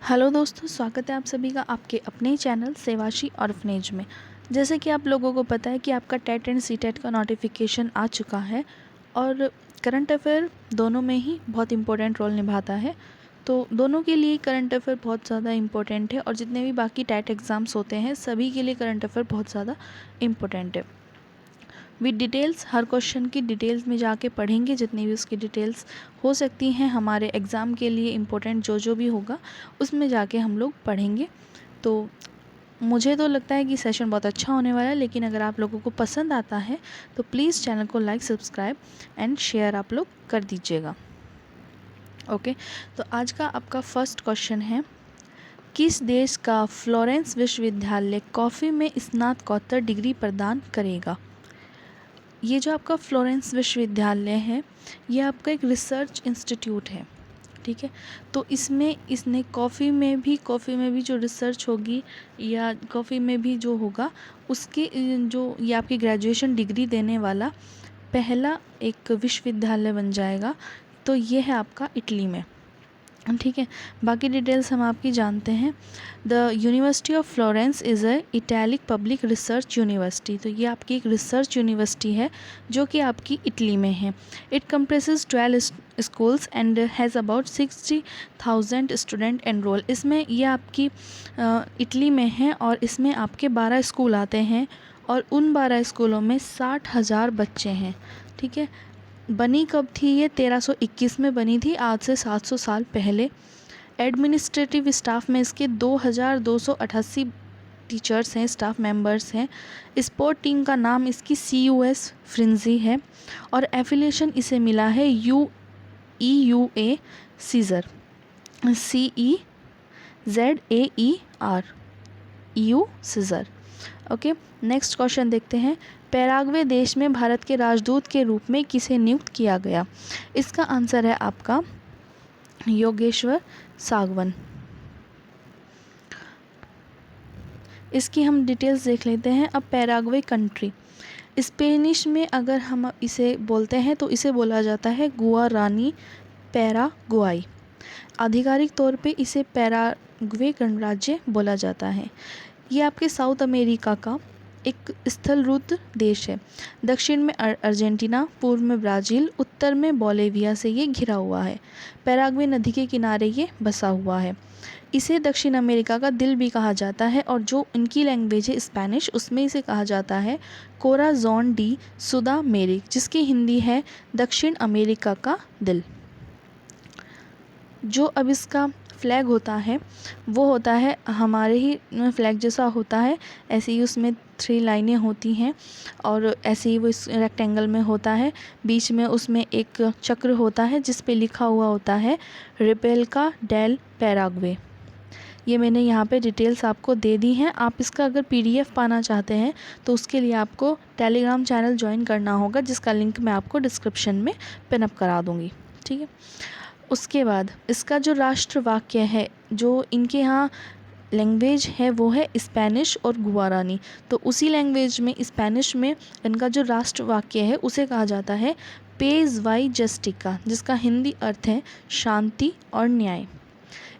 Hello दोस्तों, स्वागत है आप सभी का आपके अपने चैनल सेवाशी ऑर्फनेज में। जैसे कि आप लोगों को पता है कि आपका टेट एंड सीटेट का नोटिफिकेशन आ चुका है और करंट अफेयर दोनों में ही बहुत इम्पोर्टेंट रोल निभाता है। तो दोनों के लिए करंट अफेयर बहुत ज़्यादा इम्पोर्टेंट है और जितने भी बाकी टेट एग्ज़ाम्स होते हैं सभी के लिए करंट अफेयर बहुत ज़्यादा इम्पोर्टेंट है। विद डिटेल्स, हर क्वेश्चन की डिटेल्स में जाके पढ़ेंगे, जितनी भी उसकी डिटेल्स हो सकती हैं हमारे एग्ज़ाम के लिए इम्पोर्टेंट जो भी होगा उसमें जाके हम लोग पढ़ेंगे। तो मुझे तो लगता है कि सेशन बहुत अच्छा होने वाला है, लेकिन अगर आप लोगों को पसंद आता है तो प्लीज़ चैनल को लाइक, सब्सक्राइब एंड शेयर आप लोग कर दीजिएगा। ओके, तो आज का आपका फर्स्ट क्वेश्चन है, किस देश का फ्लोरेंस विश्वविद्यालय कॉफ़ी में स्नातकोत्तर डिग्री प्रदान करेगा? ये जो आपका फ्लोरेंस विश्वविद्यालय है ये आपका एक रिसर्च इंस्टीट्यूट है, ठीक है। तो इसने कॉफ़ी में भी जो रिसर्च होगी या कॉफ़ी में भी जो होगा उसके जो ये आपकी ग्रेजुएशन डिग्री देने वाला पहला एक विश्वविद्यालय बन जाएगा। तो ये है आपका इटली में, ठीक है। बाकी डिटेल्स हम आपकी जानते हैं। The university of Florence is a italic public research university. तो ये आपकी एक रिसर्च यूनिवर्सिटी है जो कि आपकी इटली में है। It compresses 12 schools and has about 60,000 student enrol. इसमें ये आपकी इटली में है और इसमें आपके 12 स्कूल आते हैं और उन 12 स्कूलों में 60,000 बच्चे हैं, ठीक है। बनी कब थी ये? 1321 में बनी थी, आज से 700 साल पहले। एडमिनिस्ट्रेटिव स्टाफ में इसके 2288 टीचर्स हैं, स्टाफ मेंबर्स हैं। स्पोर्ट टीम का नाम इसकी CUS फ्रिंजी है और एफिलिएशन इसे मिला है EUA सीज़र, CEZAER, EU सीज़र। ओके, नेक्स्ट क्वेश्चन देखते हैं। पैराग्वे देश में भारत के राजदूत के रूप में किसे नियुक्त किया गया? इसका आंसर है आपका योगेश्वर सागवन। इसकी हम डिटेल्स देख लेते हैं। अब पैराग्वे कंट्री, स्पेनिश में अगर हम इसे बोलते हैं तो इसे बोला जाता है गुआरानी पैराग्वाई। आधिकारिक तौर पे इसे पैराग्वे गणराज्य बोला जाता है। ये आपके साउथ अमेरिका का एक स्थलरुद्ध देश है। दक्षिण में अर्जेंटीना, पूर्व में ब्राज़ील, उत्तर में बोलिविया से ये घिरा हुआ है। पैराग्वे नदी के किनारे ये बसा हुआ है। इसे दक्षिण अमेरिका का दिल भी कहा जाता है और जो इनकी लैंग्वेज है स्पेनिश, उसमें इसे कहा जाता है कोराज़ोन डी सुदामेरिक, जिसकी हिंदी है दक्षिण अमेरिका का दिल। जो अब इसका फ्लैग होता है वो होता है हमारे ही फ्लैग जैसा होता है, ऐसे ही उसमें 3 लाइनें होती हैं और ऐसे ही वो इस रेक्टेंगल में होता है। बीच में उसमें एक चक्र होता है जिस पे लिखा हुआ होता है रिपेल्का डेल पैराग्वे। ये मैंने यहाँ पे डिटेल्स आपको दे दी हैं। आप इसका अगर PDF पाना चाहते हैं तो उसके लिए आपको टेलीग्राम चैनल ज्वाइन करना होगा, जिसका लिंक मैं आपको डिस्क्रिप्शन में पिनअप करा दूँगी, ठीक है। उसके बाद इसका जो राष्ट्र वाक्य है, जो इनके यहाँ लैंग्वेज है वो है स्पेनिश और गुआरानी। तो उसी लैंग्वेज में स्पेनिश में इनका जो राष्ट्र वाक्य है उसे कहा जाता है पेज वाई जस्टिका, जिसका हिंदी अर्थ है शांति और न्याय।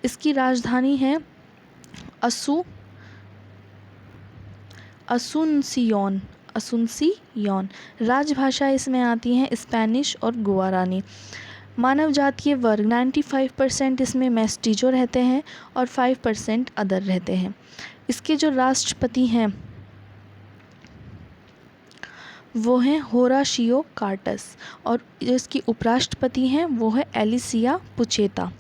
इसकी राजधानी है असुनसियोन। राजभाषा इसमें आती हैं स्पेनिश और गुआरानी। मानव जातीय वर्ग 95% इसमें मेस्टीजो रहते हैं और 5% अदर रहते हैं। इसके जो राष्ट्रपति हैं वो हैं होराशियो कार्टस और जो इसकी उपराष्ट्रपति हैं वो है एलिसिया पुचेता।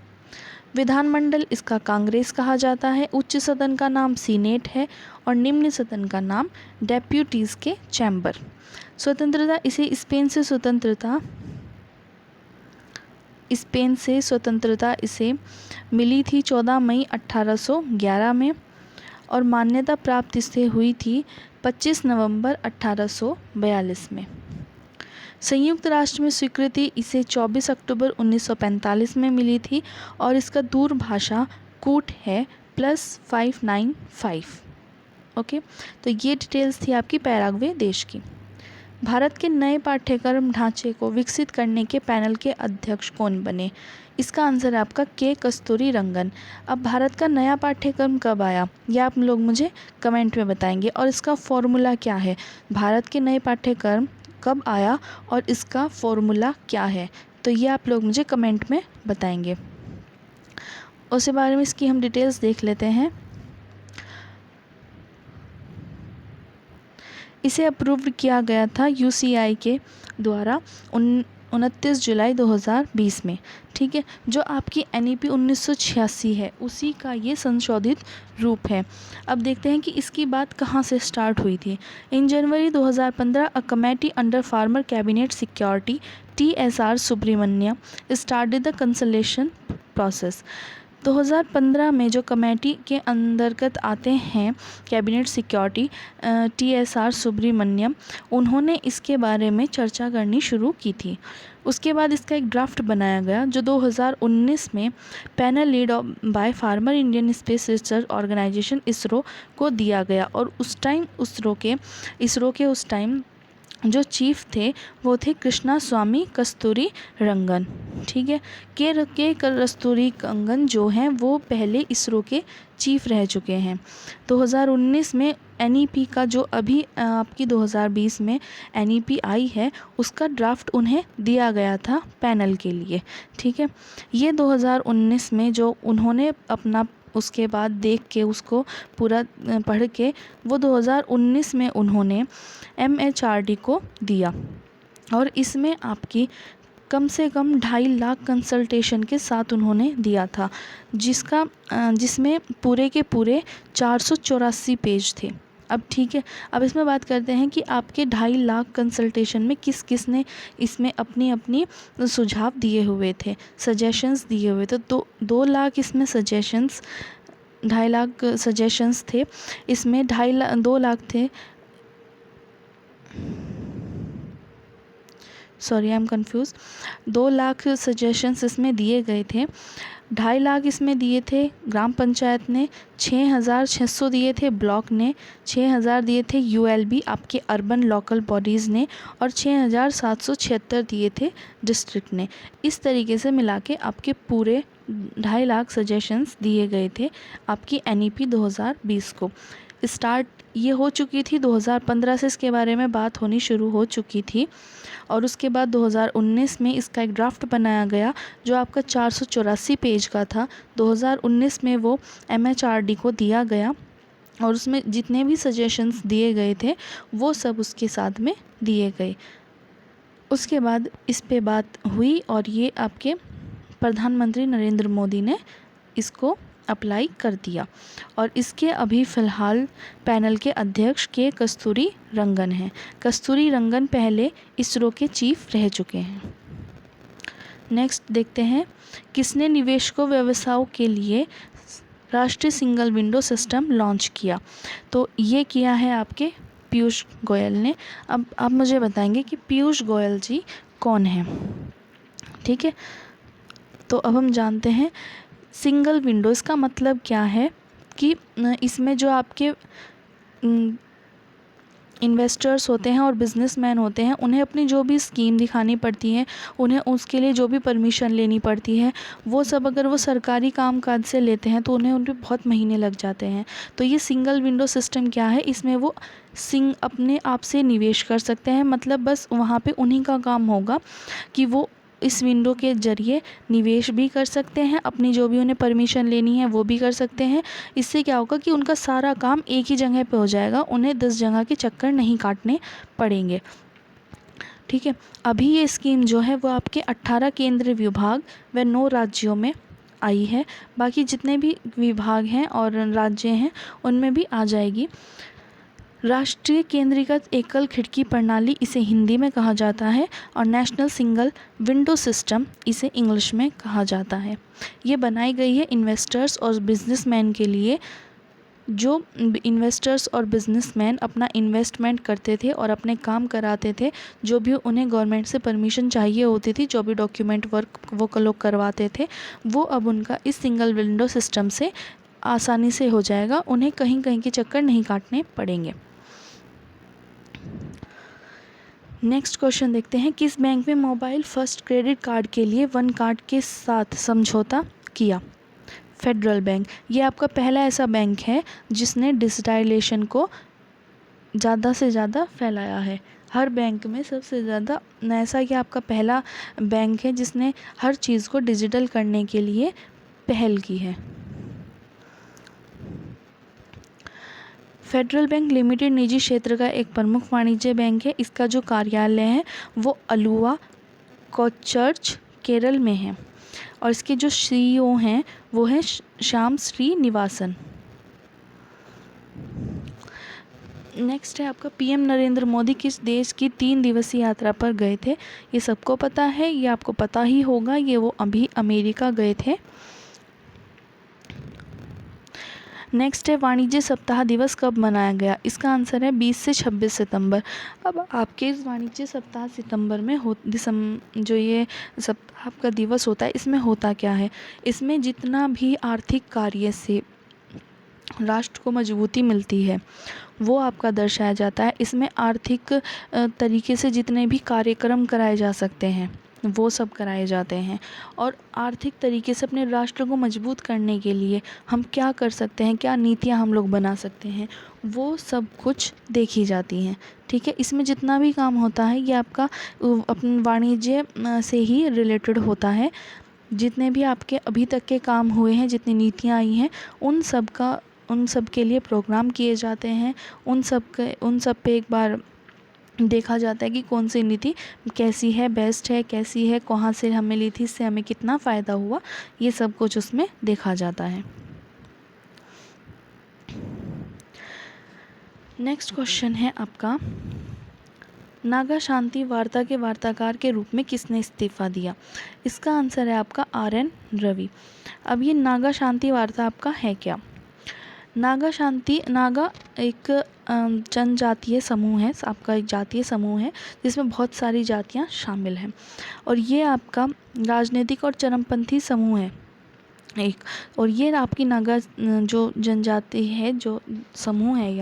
विधानमंडल इसका कांग्रेस कहा जाता है। उच्च सदन का नाम सीनेट है और निम्न सदन का नाम डेप्यूटीज़ के चैम्बर। स्वतंत्रता इसे स्पेन से स्वतंत्रता इसे मिली थी 14 मई 1811 में और मान्यता प्राप्त इसे हुई थी 25 नवंबर 1842 में। संयुक्त राष्ट्र में स्वीकृति इसे 24 अक्टूबर 1945 में मिली थी और इसका दूरभाषा कूट है +595। ओके, तो ये डिटेल्स थी आपकी पैराग्वे देश की। भारत के नए पाठ्यक्रम ढांचे को विकसित करने के पैनल के अध्यक्ष कौन बने? इसका आंसर है आपका के कस्तूरी रंगन। अब भारत का नया पाठ्यक्रम कब आया, यह आप लोग मुझे कमेंट में बताएंगे, और इसका फॉर्मूला क्या है। भारत के नए पाठ्यक्रम कब आया और इसका फॉर्मूला क्या है, तो ये आप लोग मुझे कमेंट में बताएंगे। उसके बारे में इसकी हम डिटेल्स देख लेते हैं। इसे अप्रूव्ड किया गया था यूसीआई के द्वारा 29 जुलाई 2020 में। ठीक है, जो आपकी एनईपी 1986 है उसी का ये संशोधित रूप है। अब देखते हैं कि इसकी बात कहाँ से स्टार्ट हुई थी। In January 2015 a committee under former cabinet security TSR Subramanyam started the consultation process. 2015 में जो कमेटी के अंतर्गत आते हैं कैबिनेट सिक्योरिटी TSR सुब्रमण्यम, उन्होंने इसके बारे में चर्चा करनी शुरू की थी। उसके बाद इसका एक ड्राफ्ट बनाया गया जो 2019 में panel led by former Indian Space Research Organisation ISRO को दिया गया, और उस टाइम इसरो के उस टाइम जो चीफ थे वो थे कृष्णा स्वामी कस्तूरी रंगन। ठीक है, के कस्तूरी रंगन जो हैं वो पहले इसरो के चीफ रह चुके हैं। 2019 में एनईपी का जो अभी आपकी 2020 में एनईपी आई है उसका ड्राफ्ट उन्हें दिया गया था पैनल के लिए। ठीक है, ये 2019 में जो उन्होंने अपना उसके बाद देख के उसको पूरा पढ़ के वो 2019 में उन्होंने MHRD को दिया, और इसमें आपकी कम से कम 2.5 लाख कंसल्टेशन के साथ उन्होंने दिया था, जिसमें पूरे के पूरे 484 पेज थे। अब ठीक है, अब इसमें बात करते हैं कि आपके 2.5 लाख कंसल्टेशन में किस किस ने इसमें अपनी अपनी सुझाव दिए हुए थे, सजेशंस दिए हुए थे। तो 2 लाख इसमें सजेशंस, 2.5 लाख सजेशंस थे इसमें, 2 लाख थे, sorry I am confuse, 2 lakh suggestions इसमें दिए गए थे। 2.5 लाख इसमें दिए थे ग्राम पंचायत ने, 6,600 दिए थे ब्लॉक ने, 6,000 दिए थे ULB आपके अर्बन लोकल बॉडीज़ ने, और 6,776 दिए थे डिस्ट्रिक्ट ने। इस तरीके से मिला के आपके पूरे 2.5 लाख सजेशंस दिए गए थे आपकी NEP 2020 को। स्टार्ट ये हो चुकी थी 2015 से, इसके बारे में बात होनी शुरू हो चुकी थी, और उसके बाद 2019 में इसका एक ड्राफ्ट बनाया गया जो आपका 484 पेज का था। 2019 में वो MHRD को दिया गया, और उसमें जितने भी सजेशंस दिए गए थे वो सब उसके साथ में दिए गए। उसके बाद इस पे बात हुई, और ये आपके प्रधानमंत्री नरेंद्र मोदी ने इसको अप्लाई कर दिया, और इसके अभी फ़िलहाल पैनल के अध्यक्ष के कस्तूरी रंगन हैं। कस्तूरी रंगन पहले इसरो के चीफ रह चुके हैं। नेक्स्ट देखते हैं, किसने निवेशकों व्यवसायों के लिए राष्ट्रीय सिंगल विंडो सिस्टम लॉन्च किया। तो ये किया है आपके पीयूष गोयल ने। अब आप मुझे बताएंगे कि पीयूष गोयल जी कौन हैं। ठीक है, तो अब हम जानते हैं सिंगल विंडो, इसका मतलब क्या है कि इसमें जो आपके इन्वेस्टर्स होते हैं और बिजनेसमैन होते हैं, उन्हें अपनी जो भी स्कीम दिखानी पड़ती है, उन्हें उसके लिए जो भी परमिशन लेनी पड़ती है, वो सब अगर वो सरकारी कामकाज से लेते हैं तो उन पर बहुत महीने लग जाते हैं। तो ये सिंगल विंडो सिस्टम क्या है, इसमें वो अपने आप से निवेश कर सकते हैं, मतलब बस वहाँ पे उन्हीं का काम होगा कि वो इस विंडो के ज़रिए निवेश भी कर सकते हैं, अपनी जो भी उन्हें परमिशन लेनी है वो भी कर सकते हैं। इससे क्या होगा कि उनका सारा काम एक ही जगह पे हो जाएगा, उन्हें 10 जगह के चक्कर नहीं काटने पड़ेंगे। ठीक है, अभी ये स्कीम जो है वो आपके 18 केंद्रीय विभाग व 9 राज्यों में आई है, बाकी जितने भी विभाग हैं और राज्य हैं उनमें भी आ जाएगी। राष्ट्रीय केंद्रीकृत एकल खिड़की प्रणाली इसे हिंदी में कहा जाता है, और नेशनल सिंगल विंडो सिस्टम इसे इंग्लिश में कहा जाता है। ये बनाई गई है इन्वेस्टर्स और बिजनेसमैन के लिए। जो इन्वेस्टर्स और बिजनेसमैन अपना इन्वेस्टमेंट करते थे और अपने काम कराते थे, जो भी उन्हें गवर्नमेंट से परमिशन चाहिए होती थी, जो भी डॉक्यूमेंट वर्क वो लोग करवाते थे, वो अब उनका इस सिंगल विंडो सिस्टम से आसानी से हो जाएगा, उन्हें कहीं कहीं के चक्कर नहीं काटने पड़ेंगे। नेक्स्ट क्वेश्चन देखते हैं, किस बैंक में मोबाइल फर्स्ट क्रेडिट कार्ड के लिए वन कार्ड के साथ समझौता किया? Federal bank. ये आपका पहला ऐसा बैंक है जिसने डिजिटाइजेशन को ज़्यादा से ज़्यादा फैलाया है। हर बैंक में सबसे ज़्यादा ऐसा कि आपका पहला बैंक है जिसने हर चीज़ को डिजिटल करने के लिए पहल की है। फेडरल बैंक लिमिटेड निजी क्षेत्र का एक प्रमुख वाणिज्य बैंक है। इसका जो कार्यालय है वो अलुवा कोच्चर्च केरल में है और इसके जो सीईओ हैं वो है श्याम श्रीनिवासन। नेक्स्ट है आपका, पीएम नरेंद्र मोदी किस देश की 3 दिवसीय यात्रा पर गए थे? ये सबको पता है, ये आपको पता ही होगा, ये वो अभी अमेरिका गए थे। नेक्स्ट है, वाणिज्य सप्ताह दिवस कब मनाया गया? इसका आंसर है 20 से 26 सितंबर। अब आपके इस वाणिज्य सप्ताह सितंबर में जो ये सप्ताह आपका दिवस होता है, इसमें होता क्या है? इसमें जितना भी आर्थिक कार्य से राष्ट्र को मजबूती मिलती है वो आपका दर्शाया जाता है। इसमें आर्थिक तरीके से जितने भी कार्यक्रम कराए जा सकते हैं वो सब कराए जाते हैं और आर्थिक तरीके से अपने राष्ट्र को मजबूत करने के लिए हम क्या कर सकते हैं, क्या नीतियाँ हम लोग बना सकते हैं, वो सब कुछ देखी जाती हैं। ठीक है, इसमें जितना भी काम होता है ये आपका अपने वाणिज्य से ही रिलेटेड होता है। जितने भी आपके अभी तक के काम हुए हैं, जितनी नीतियाँ आई हैं, उन सब के लिए प्रोग्राम किए जाते हैं। उन सब पे एक बार देखा जाता है कि कौन सी नीति कैसी है, बेस्ट है, कैसी है, कहाँ से हमें ली थी, इससे हमें कितना फ़ायदा हुआ, ये सब कुछ उसमें देखा जाता है। नेक्स्ट क्वेश्चन है आपका, नागा शांति वार्ता के वार्ताकार के रूप में किसने इस्तीफ़ा दिया? इसका आंसर है आपका RN रवि। अब ये नागा शांति वार्ता आपका है क्या? नागा एक जनजातीय समूह है, आपका एक जातीय समूह है जिसमें बहुत सारी जातियां शामिल हैं और ये आपका राजनीतिक और चरमपंथी समूह है एक। और ये आपकी नागा जो जनजाति है, जो समूह है,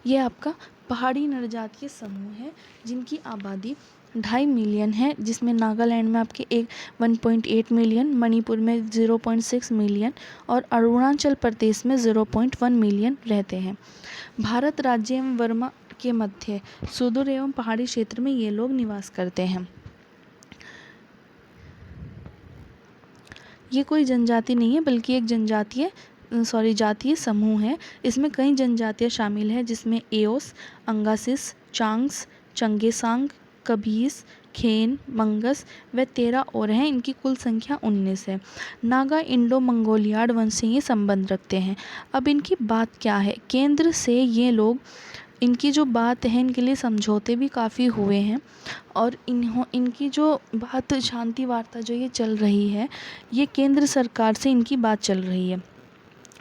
ये आपका पहाड़ी नरजातीय समूह है जिनकी आबादी 2.5 मिलियन है, जिसमें नागालैंड में आपके 1.8 मिलियन, मणिपुर में 0.6 मिलियन और अरुणाचल प्रदेश में 0.1 मिलियन रहते हैं। भारत राज्य एवं वर्मा के मध्य सुदूर एवं पहाड़ी क्षेत्र में ये लोग निवास करते हैं। ये कोई जनजाति नहीं है बल्कि एक जातीय समूह है। इसमें कई जनजातियाँ शामिल हैं जिसमें एओस, अंगासिस, चांग्स, चंगेसांग, कबीस, खेन, मंगस व 13 और हैं। इनकी कुल संख्या 19 है। नागा इंडो मंगोलियाड वंश से ये संबंध रखते हैं। अब इनकी बात क्या है? केंद्र से ये लोग, इनकी जो बात है, इनके लिए समझौते भी काफ़ी हुए हैं और इनकी जो बात शांति वार्ता जो ये चल रही है, ये केंद्र सरकार से इनकी बात चल रही है।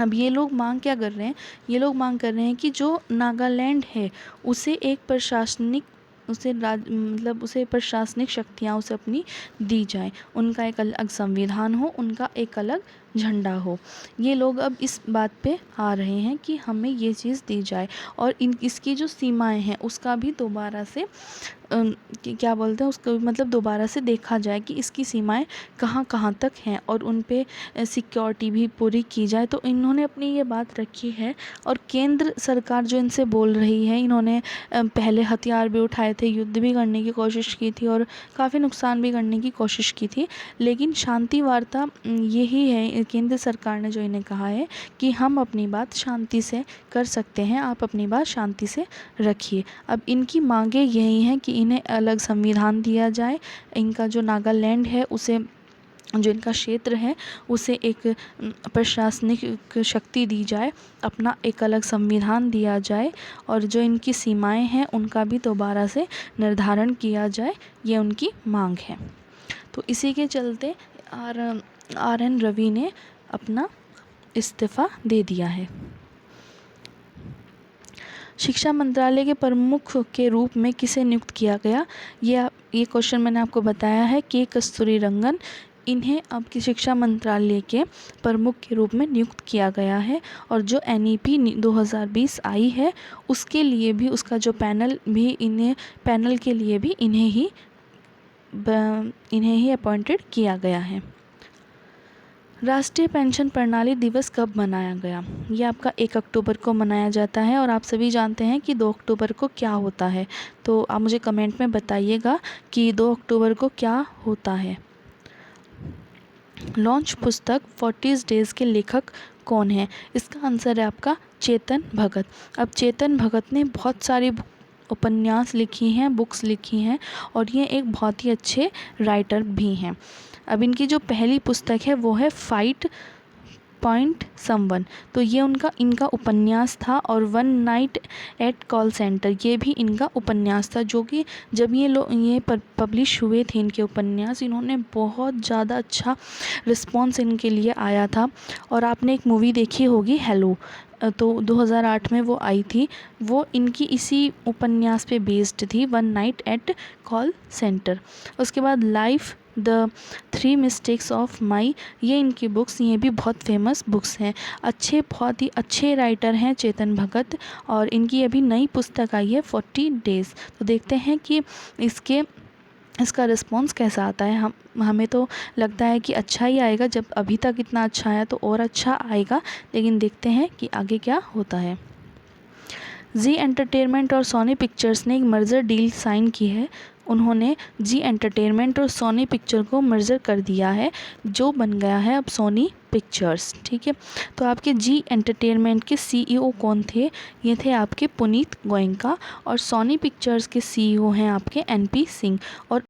अब ये लोग मांग क्या कर रहे हैं? ये लोग मांग कर रहे हैं कि जो नागालैंड है उसे प्रशासनिक शक्तियाँ उसे अपनी दी जाए, उनका एक अलग संविधान हो, उनका एक अलग झंडा हो। ये लोग अब इस बात पे आ रहे हैं कि हमें ये चीज़ दी जाए और इसकी जो सीमाएं हैं उसका भी दोबारा से क्या बोलते हैं उसको, मतलब दोबारा से देखा जाए कि इसकी सीमाएं कहाँ कहाँ तक हैं और उन पे सिक्योरिटी भी पूरी की जाए। तो इन्होंने अपनी ये बात रखी है और केंद्र सरकार जो इनसे बोल रही है, इन्होंने पहले हथियार भी उठाए थे, युद्ध भी करने की कोशिश की थी और काफ़ी नुकसान भी करने की कोशिश की थी, लेकिन शांति वार्ता यही है, केंद्र सरकार ने जो इन्हें कहा है कि हम अपनी बात शांति से कर सकते हैं, आप अपनी बात शांति से रखिए। अब इनकी मांगे यही हैं कि इन्हें अलग संविधान दिया जाए, इनका जो नागालैंड है उसे, जो इनका क्षेत्र है उसे एक प्रशासनिक शक्ति दी जाए, अपना एक अलग संविधान दिया जाए और जो इनकी सीमाएं हैं उनका भी दोबारा से निर्धारण किया जाए, ये उनकी मांग है। तो इसी के चलते RN रवि ने अपना इस्तीफ़ा दे दिया है। शिक्षा मंत्रालय के प्रमुख के रूप में किसे नियुक्त किया गया? ये क्वेश्चन मैंने आपको बताया है, के कस्तूरी रंगन। इन्हें आपकी शिक्षा मंत्रालय के प्रमुख के रूप में नियुक्त किया गया है। और जो NEP 2020 आई है उसके लिए भी उसका जो पैनल के लिए भी इन्हें ही अपॉइंटेड किया गया है। राष्ट्रीय पेंशन प्रणाली दिवस कब मनाया गया? ये आपका 1 अक्टूबर को मनाया जाता है। और आप सभी जानते हैं कि 2 अक्टूबर को क्या होता है, तो आप मुझे कमेंट में बताइएगा कि 2 अक्टूबर को क्या होता है। लॉन्च पुस्तक 40 डेज़ के लेखक कौन है? इसका आंसर है आपका चेतन भगत। अब चेतन भगत ने बहुत सारी उपन्यास लिखी हैं, बुक्स लिखी हैं और ये एक बहुत ही अच्छे राइटर भी हैं। अब इनकी जो पहली पुस्तक है वो है फाइट पॉइंट समवन, तो ये इनका उपन्यास था। और one night at call centre, ये भी इनका उपन्यास था, जो कि जब ये पब्लिश हुए थे इनके उपन्यास, इन्होंने बहुत ज़्यादा अच्छा रिस्पॉन्स इनके लिए आया था। और आपने एक मूवी देखी होगी हेलो, तो 2008 में वो आई थी, वो इनकी इसी उपन्यास पे बेस्ड थी, one night at call centre. उसके बाद life the 3 mistakes of my, ये इनकी बुक्स, ये भी बहुत फेमस बुक्स हैं। बहुत ही अच्छे राइटर हैं चेतन भगत। और इनकी अभी नई पुस्तक आई है 40 डेज़, तो देखते हैं कि इसका रिस्पॉन्स कैसा आता है। हमें तो लगता है कि अच्छा ही आएगा, जब अभी तक इतना अच्छा आया तो और अच्छा आएगा, लेकिन देखते हैं कि आगे क्या होता है। जी एंटरटेनमेंट और सोनी पिक्चर्स ने एक मर्जर डील साइन की है। उन्होंने जी एंटरटेनमेंट और सोनी पिक्चर को मर्जर कर दिया है, जो बन गया है अब सोनी पिक्चर्स। ठीक है, तो आपके जी एंटरटेनमेंट के CEO कौन थे? ये थे आपके पुनीत गोयनका। और सोनी पिक्चर्स के CEO हैं आपके NP सिंह। और